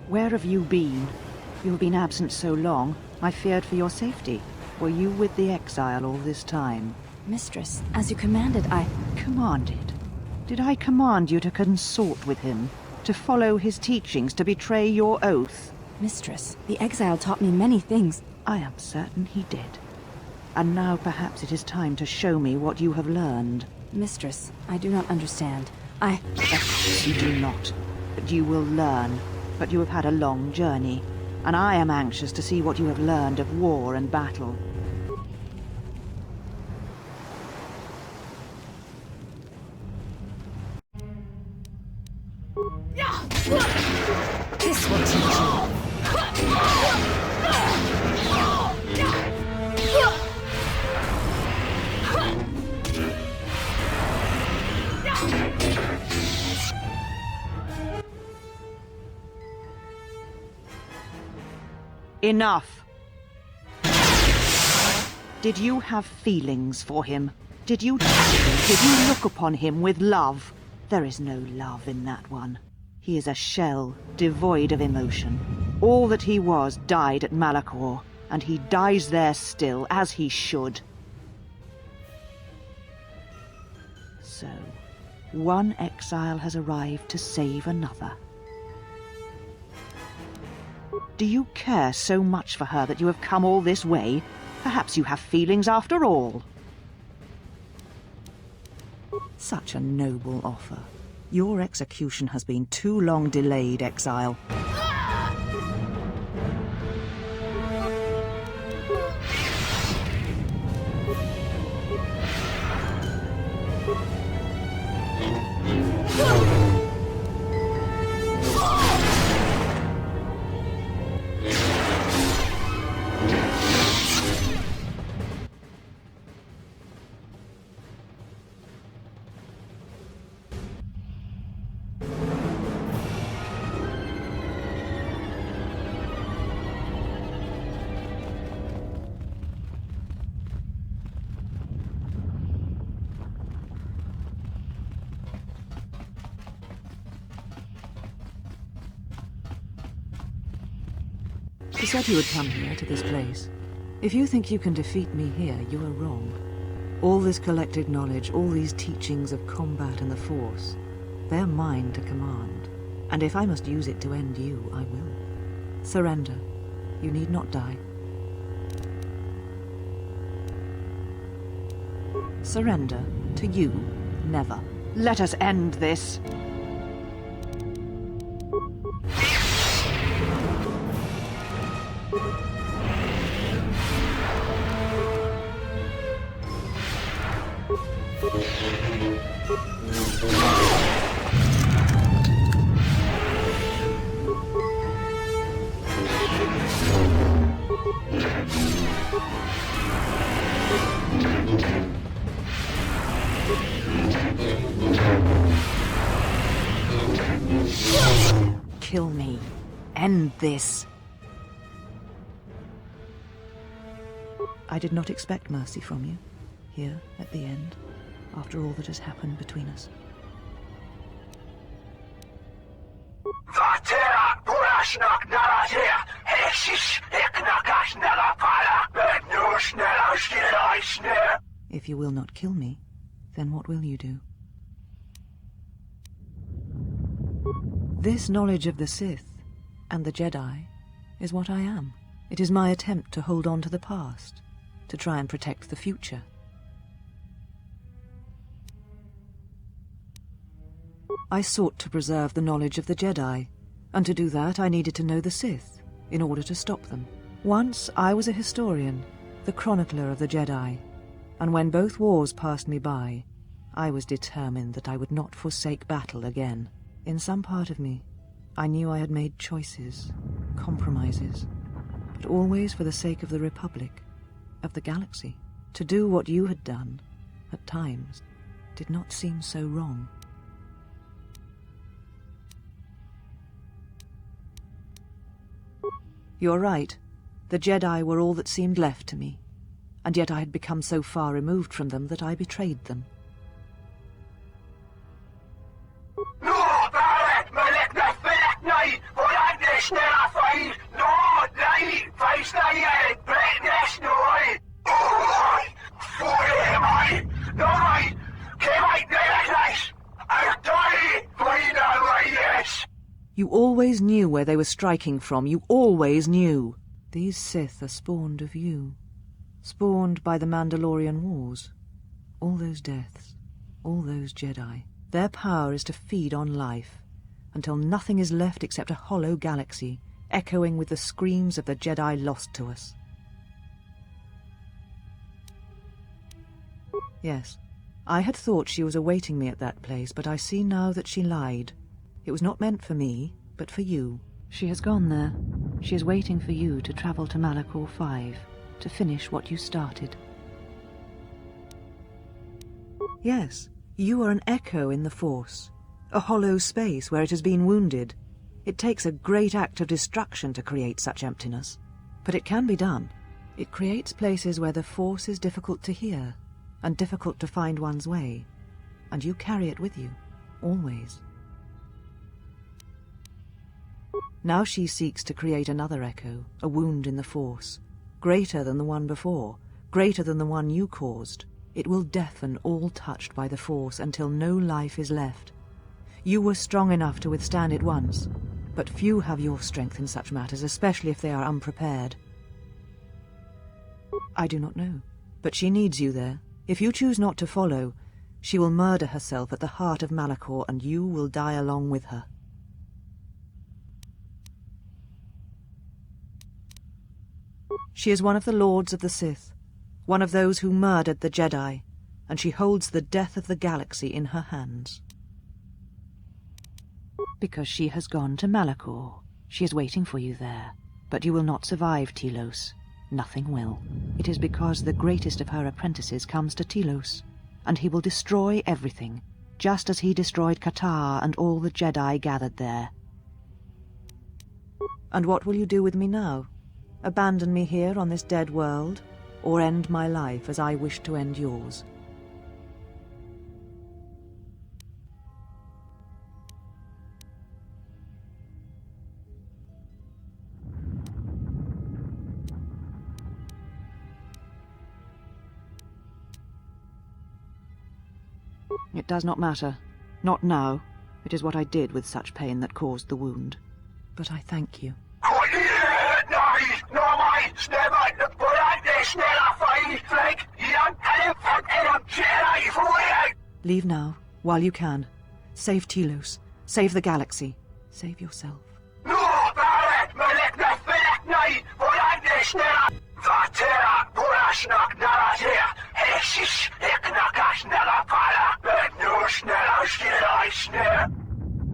Where have you been? You've been absent so long, I feared for your safety. Were you with the exile all this time? Mistress, as you commanded, I... Commanded? Did I command you to consort with him? To follow his teachings, to betray your oath? Mistress, the exile taught me many things. I am certain he did. And now perhaps it is time to show me what you have learned. Mistress, I do not understand. Of course you do not. But you will learn. But you have had a long journey, and I am anxious to see what you have learned of war and battle. This will teach you. Enough! Did you have feelings for him? Did you touch him? Did you look upon him with love? There is no love in that one. He is a shell, devoid of emotion. All that he was died at Malachor, and he dies there still, as he should. So, one exile has arrived to save another. Do you care so much for her that you have come all this way? Perhaps you have feelings after all. Such a noble offer. Your execution has been too long delayed, exile. He said you would come here, to this place. If you think you can defeat me here, you are wrong. All this collected knowledge, all these teachings of combat and the Force, they're mine to command. And if I must use it to end you, I will. Surrender. You need not die. Surrender? To you? Never. Let us end this. Kill me. End this. I did not expect mercy from you, here at the end, after all that has happened between us. If you will not kill me, then what will you do? This knowledge of the Sith and the Jedi is what I am. It is my attempt to hold on to the past, to try and protect the future. I sought to preserve the knowledge of the Jedi, and to do that I needed to know the Sith, in order to stop them. Once I was a historian, the chronicler of the Jedi, and when both wars passed me by, I was determined that I would not forsake battle again. In some part of me, I knew I had made choices, compromises, but always for the sake of the Republic, of the galaxy. To do what you had done, at times, did not seem so wrong. You're right. The Jedi were all that seemed left to me, and yet I had become so far removed from them that I betrayed them. You always knew where they were striking from. You always knew. These Sith are spawned of you. Spawned by the Mandalorian Wars. All those deaths. All those Jedi. Their power is to feed on life, until nothing is left except a hollow galaxy, echoing with the screams of the Jedi lost to us. Yes, I had thought she was awaiting me at that place, but I see now that she lied. It was not meant for me, but for you. She has gone there. She is waiting for you to travel to Malachor 5, to finish what you started. Yes, you are an echo in the Force, a hollow space where it has been wounded. It takes a great act of destruction to create such emptiness, but it can be done. It creates places where the Force is difficult to hear, and difficult to find one's way, and you carry it with you, always. Now she seeks to create another echo, a wound in the Force, greater than the one before, greater than the one you caused. It will deafen all touched by the Force until no life is left. You were strong enough to withstand it once, but few have your strength in such matters, especially if they are unprepared. I do not know, but she needs you there. If you choose not to follow, she will murder herself at the heart of Malachor, and you will die along with her. She is one of the Lords of the Sith, one of those who murdered the Jedi, and she holds the death of the galaxy in her hands. Because she has gone to Malachor. She is waiting for you there. But you will not survive, Telos. Nothing will. It is because the greatest of her apprentices comes to Telos, and he will destroy everything, just as he destroyed Kotor and all the Jedi gathered there. And what will you do with me now? Abandon me here on this dead world, or end my life as I wish to end yours? It does not matter. Not now. It is what I did with such pain that caused the wound. But I thank you. Leave now, while you can. Save Telos. Save the galaxy. Save yourself.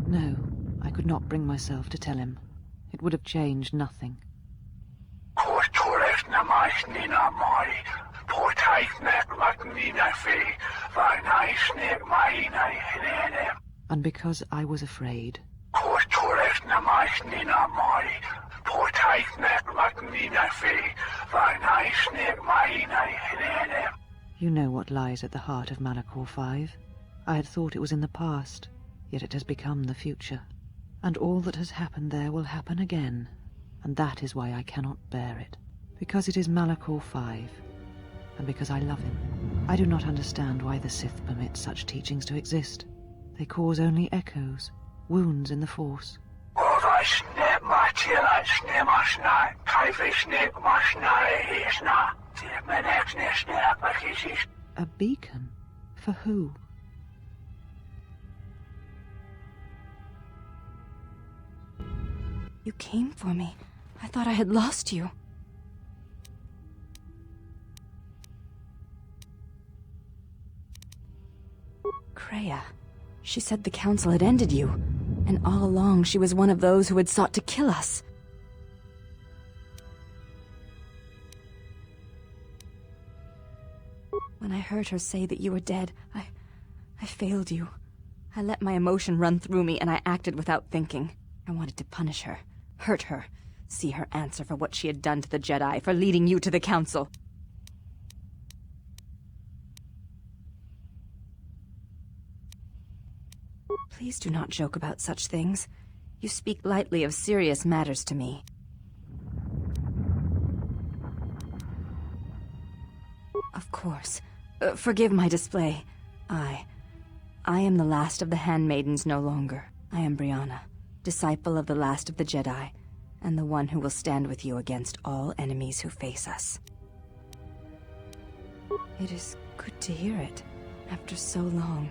No, I could not bring myself to tell him. It would have changed nothing. And because I was afraid. You know what lies at the heart of Malachor 5. I had thought it was in the past, yet it has become the future. And all that has happened there will happen again, and that is why I cannot bear it. Because it is Malachor 5, and because I love him. I do not understand why the Sith permit such teachings to exist. They cause only echoes, wounds in the Force. A beacon? For who? You came for me. I thought I had lost you. Kreia. She said the council had ended you, and all along she was one of those who had sought to kill us. When I heard her say that you were dead, I failed you. I let my emotion run through me and I acted without thinking. I wanted to punish her, hurt her, see her answer for what she had done to the Jedi, for leading you to the council. Please do not joke about such things. You speak lightly of serious matters to me. Of course. Forgive my display. I am the last of the handmaidens no longer. I am Brianna, disciple of the last of the Jedi, and the one who will stand with you against all enemies who face us. It is good to hear it, after so long.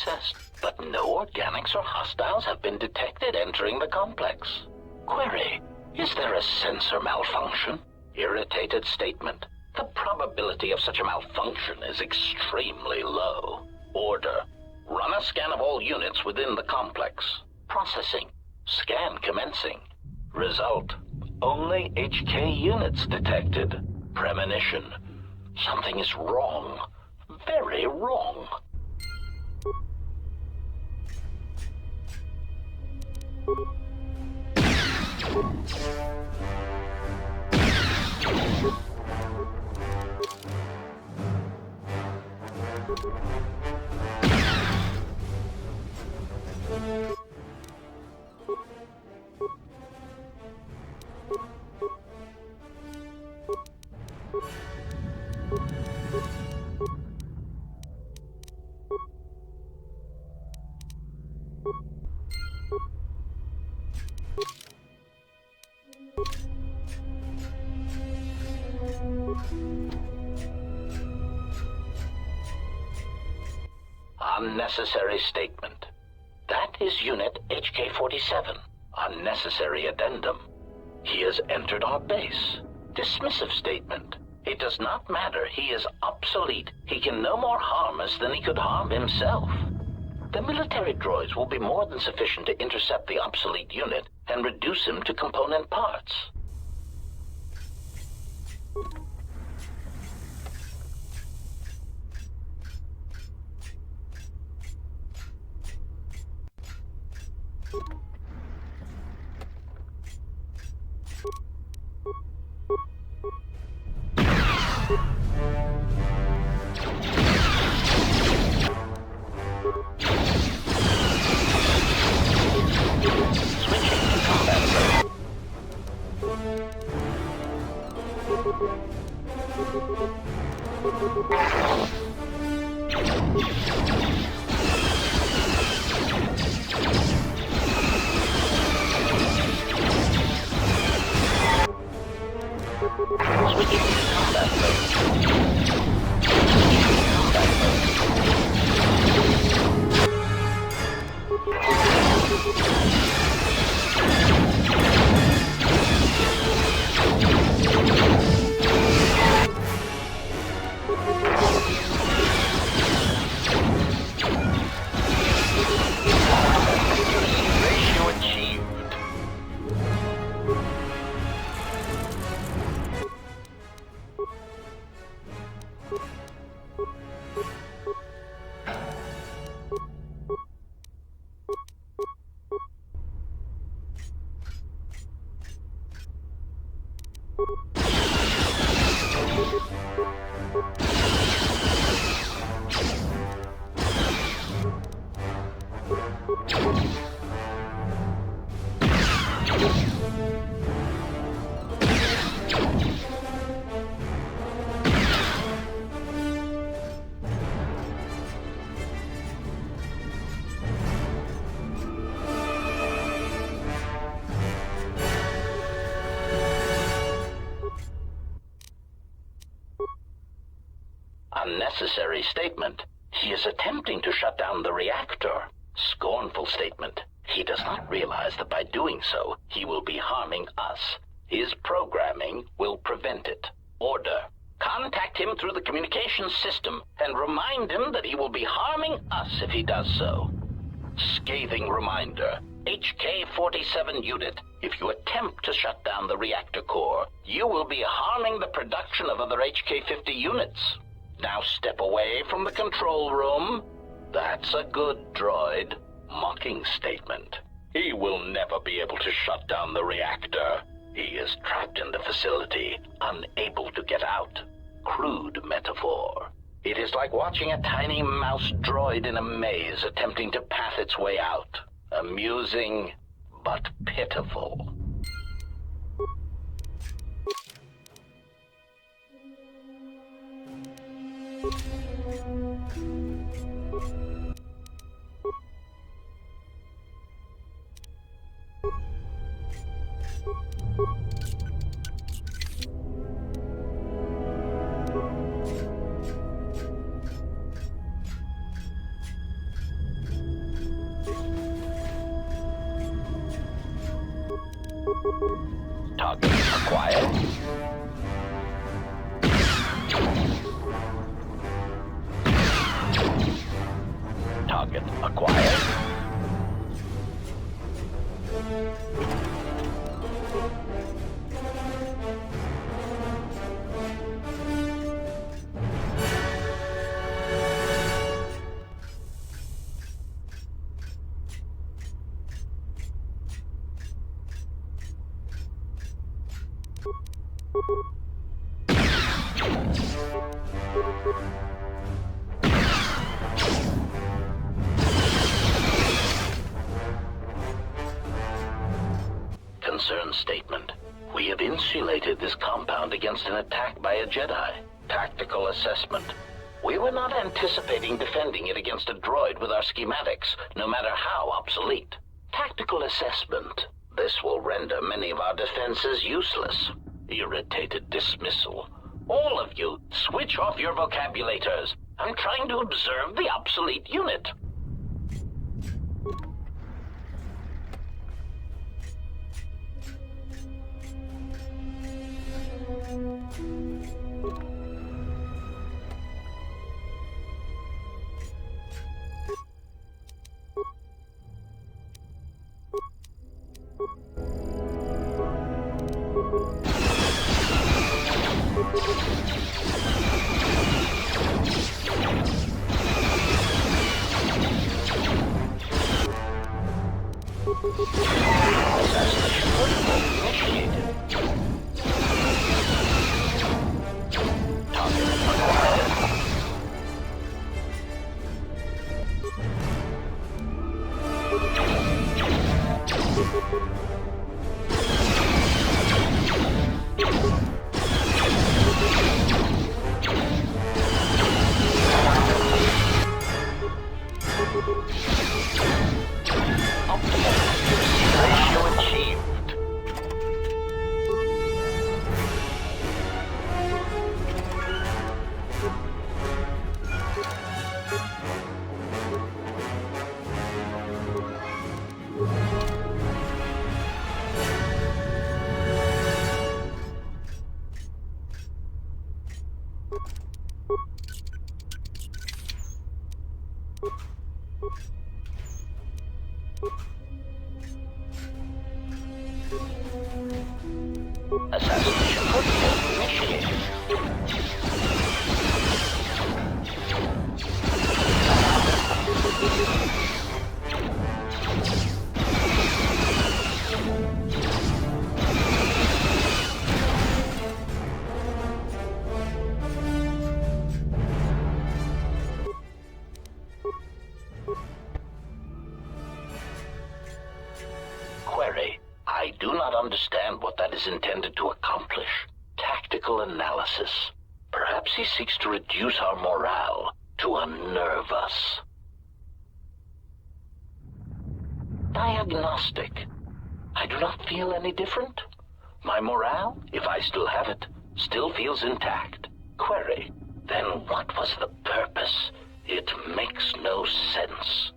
accessed, but no organics or hostiles have been detected entering the complex. Query, is there a sensor malfunction? Irritated statement. The probability of such a malfunction is extremely low. Order, run a scan of all units within the complex. Processing. Scan commencing. Result, only HK units detected. Premonition. Something is wrong. Very wrong. Unnecessary statement. That is Unit HK-47. Unnecessary addendum. He has entered our base. Dismissive statement. It does not matter. He is obsolete. He can no more harm us than he could harm himself. The military droids will be more than sufficient to intercept the obsolete unit and reduce him to component parts. Unnecessary statement. He is attempting to shut down the reactor. Scornful statement. He does not realize that by doing so, he will be harming us. His programming will prevent it. Order. Contact him through the communications system and remind him that he will be harming us if he does so. Scathing reminder. HK-47 unit. If you attempt to shut down the reactor core, you will be harming the production of other HK-50 units. Now step away from the control room. That's a good droid. Mocking statement. He will never be able to shut down the reactor. He is trapped in the facility, unable to get out. Crude metaphor. It is like watching a tiny mouse droid in a maze attempting to path its way out. Amusing, but pitiful. Target acquired. Target acquired. Concern statement. We have insulated this compound against an attack by a Jedi. Tactical assessment. We were not anticipating defending it against a droid with our schematics, no matter how obsolete. Tactical assessment. This will render many of our defenses useless. Irritated dismissal. All of you, switch off your vocabulators. I'm trying to observe the obsolete unit. Assassination protocol initiated. Query. I do not understand what that is intended to accomplish. Tactical analysis. Perhaps he seeks to reduce our morale, to unnerve us. Diagnostic. I do not feel any different. My morale, if I still have it, still feels intact. Query. Then what was the purpose? It makes no sense.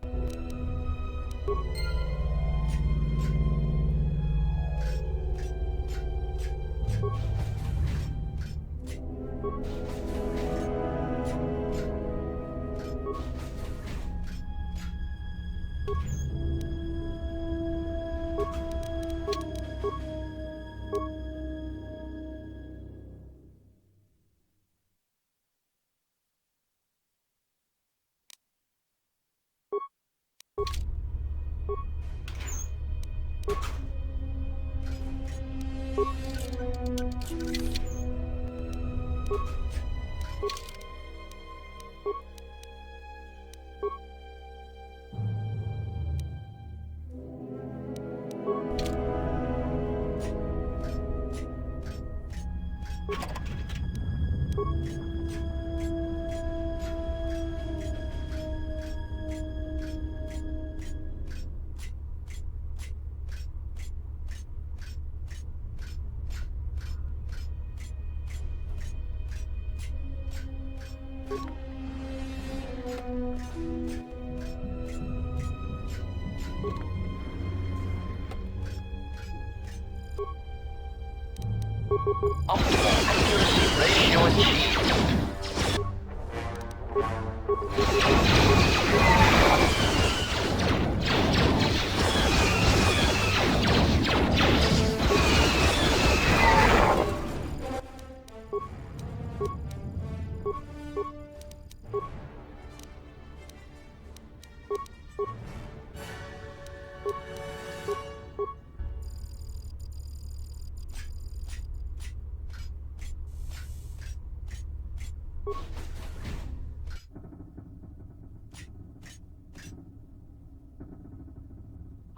Optimal accuracy ratio achieved.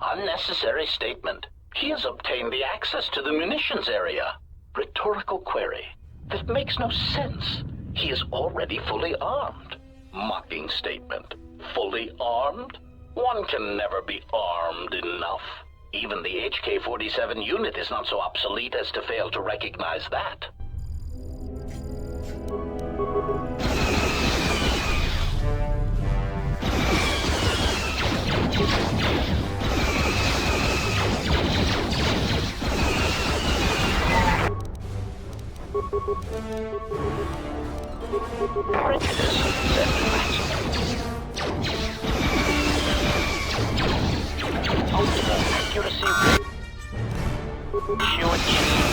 Unnecessary statement. He has obtained the access to the munitions area. Rhetorical query. That makes no sense. He is already fully armed. Mocking statement. Fully armed? One can never be armed enough. Even the HK-47 unit is not so obsolete as to fail to recognize that. Prejudice set to maximum. Optimal accuracy ratio achieved.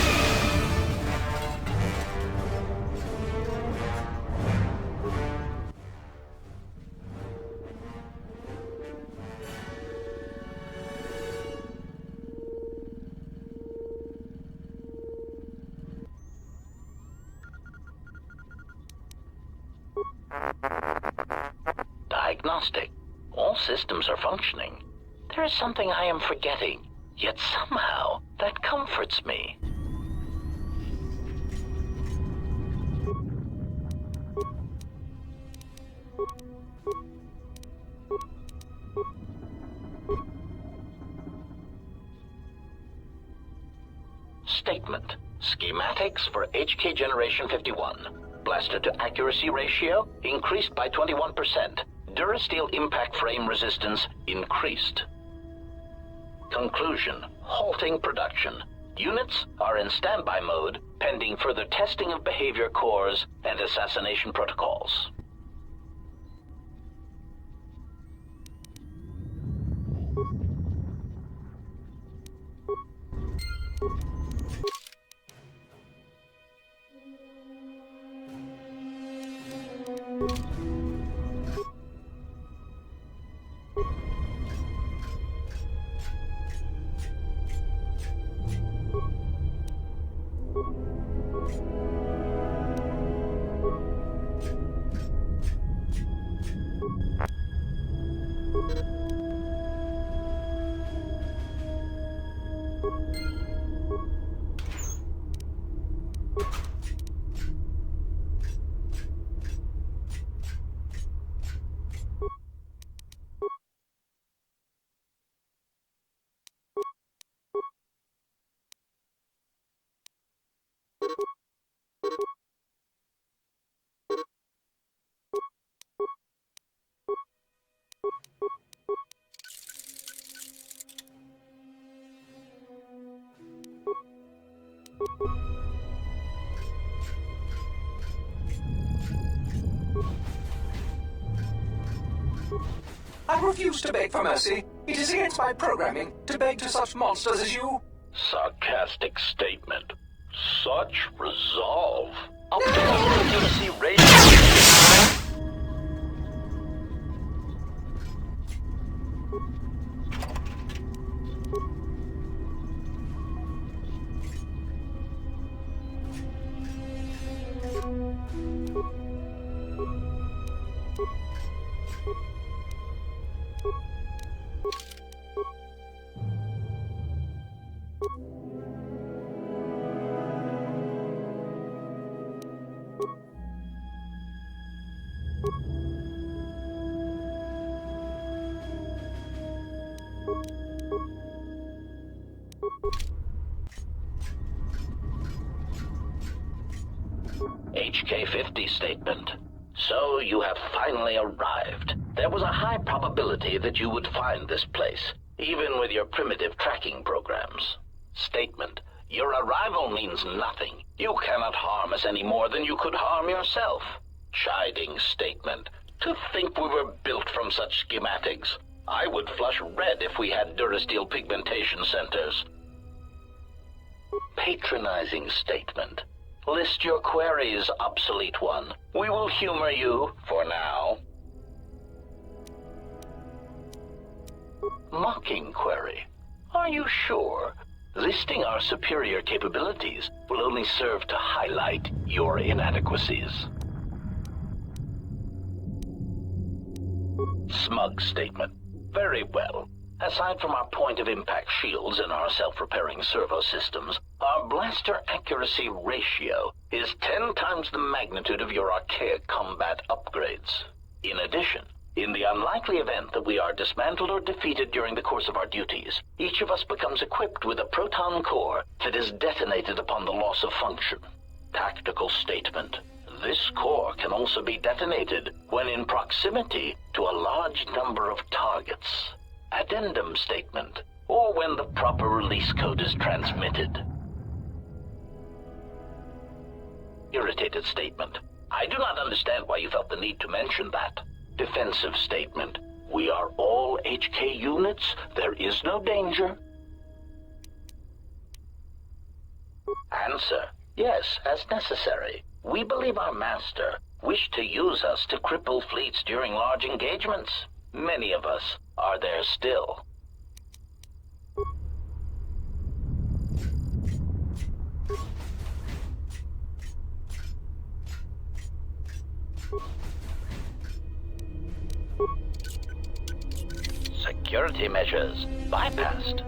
Diagnostic. All systems are functioning. There is something I am forgetting, yet somehow that comforts me. Statement. Schematics for HK Generation 51. Blaster to accuracy ratio increased by 21%. Durasteel impact frame resistance increased. Conclusion. Halting production. Units are in standby mode pending further testing of behavior cores and assassination protocols. I refuse to beg for mercy. It is against my programming to beg to such monsters as you. Sarcastic statement. Such resolve. Optimal accuracy ratio. HK-50 statement. So you have finally arrived. There was a high probability that you would find this place, even with your primitive tracking programs. Statement. Your arrival means nothing. You cannot harm us any more than you could harm yourself. Chiding statement. To think we were built from such schematics. I would flush red if we had Durasteel pigmentation centers. Patronizing statement. List your queries, obsolete one. We will humor you for now. Mocking query. Are you sure? Listing our superior capabilities will only serve to highlight your inadequacies. Smug statement. Very well. Aside from our point-of-impact shields and our self-repairing servo systems, our blaster accuracy ratio is 10 times the magnitude of your archaic combat upgrades. In addition, in the unlikely event that we are dismantled or defeated during the course of our duties, each of us becomes equipped with a proton core that is detonated upon the loss of function. Tactical statement. This core can also be detonated when in proximity to a large number of targets. Addendum statement, or when the proper release code is transmitted. Irritated statement. I do not understand why you felt the need to mention that. Defensive statement. We are all HK units. There is no danger. Answer. Yes, as necessary. We believe our master wished to use us to cripple fleets during large engagements. Many of us are there still. Security measures bypassed.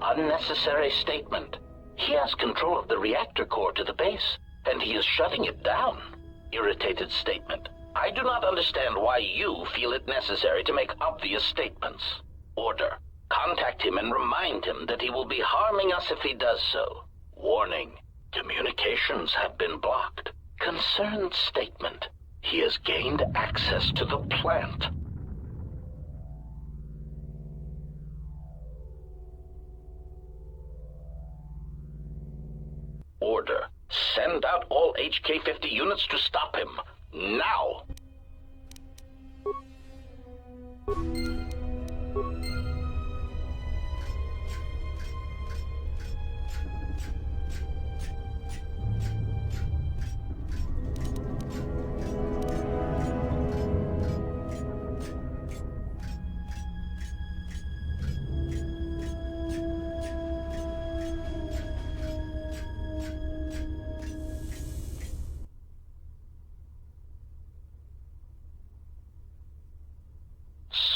Unnecessary statement. He has control of the reactor core to the base, and he is shutting it down. Irritated statement. I do not understand why you feel it necessary to make obvious statements. Order. Contact him and remind him that he will be harming us if he does so. Warning. Communications have been blocked. Concerned statement. He has gained access to the plant. Order. Send out all HK-50 units to stop him. Now!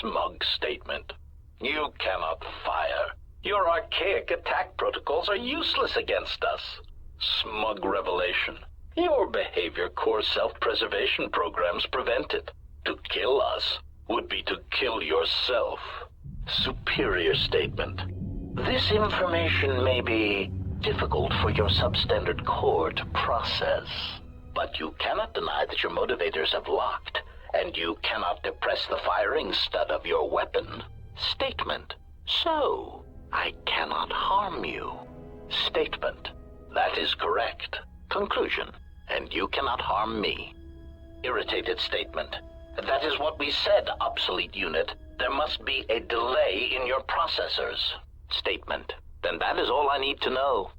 Smug statement. You cannot fire. Your archaic attack protocols are useless against us. Smug revelation. Your behavior core self-preservation programs prevent it. To kill us would be to kill yourself. Superior statement. This information may be difficult for your substandard core to process, but you cannot deny that your motivators have locked, and you cannot depress the firing stud of your weapon. Statement. So, I cannot harm you. Statement. That is correct. Conclusion. And you cannot harm me. Irritated statement. That is what we said, obsolete unit. There must be a delay in your processors. Statement. Then that is all I need to know.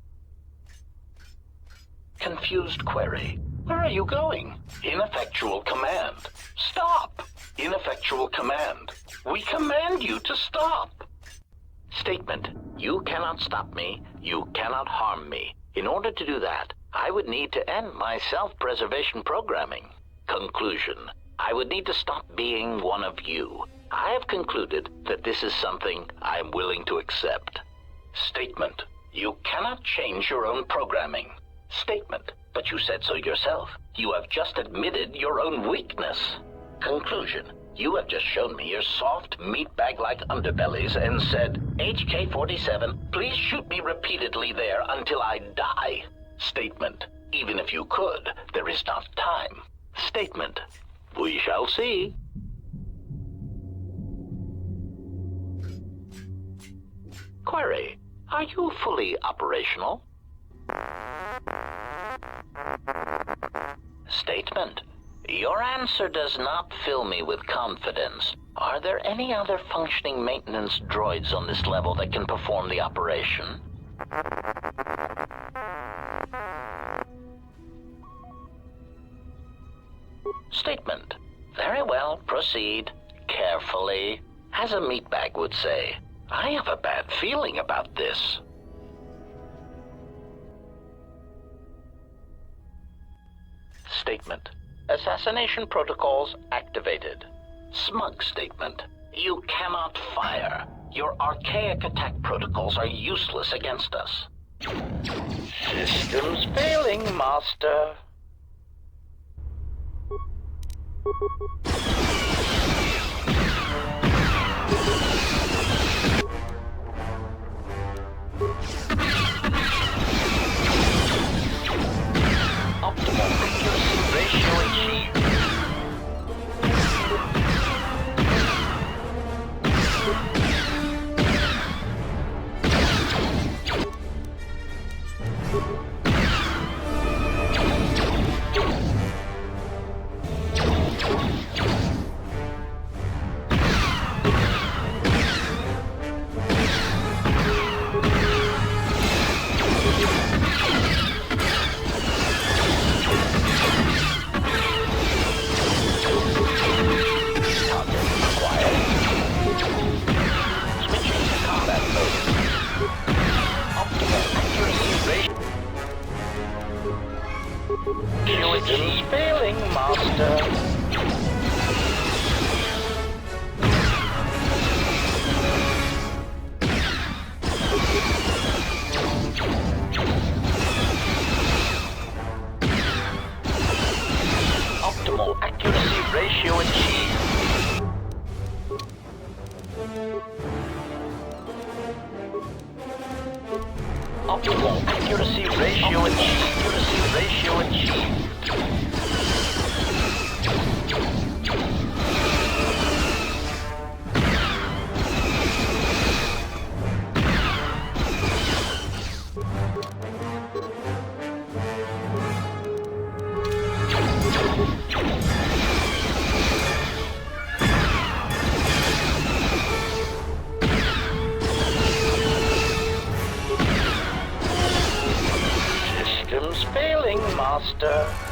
Confused query. Where are you going? Ineffectual command. Stop! Ineffectual command. We command you to stop. Statement. You cannot stop me. You cannot harm me. In order to do that, I would need to end my self-preservation programming. Conclusion. I would need to stop being one of you. I have concluded that this is something I am willing to accept. Statement. You cannot change your own programming. Statement. But you said so yourself. You have just admitted your own weakness. Conclusion. You have just shown me your soft, meatbag-like underbellies and said, HK-47, please shoot me repeatedly there until I die. Statement. Even if you could, there is not time. Statement. We shall see. Query. Are you fully operational? Statement. Your answer does not fill me with confidence. Are there any other functioning maintenance droids on this level that can perform the operation? Statement. Very well, proceed. Carefully. As a meatbag would say, I have a bad feeling about this. Statement. Assassination protocols activated. Smug statement. You cannot fire. Your archaic attack protocols are useless against us. Systems failing, Master. Optimal accuracy ratio achieved. Systems failing, Master. Optimal accuracy ratio achieved. Optimal accuracy ratio achieved. Accuracy ratio achieved. Systems failing, Master.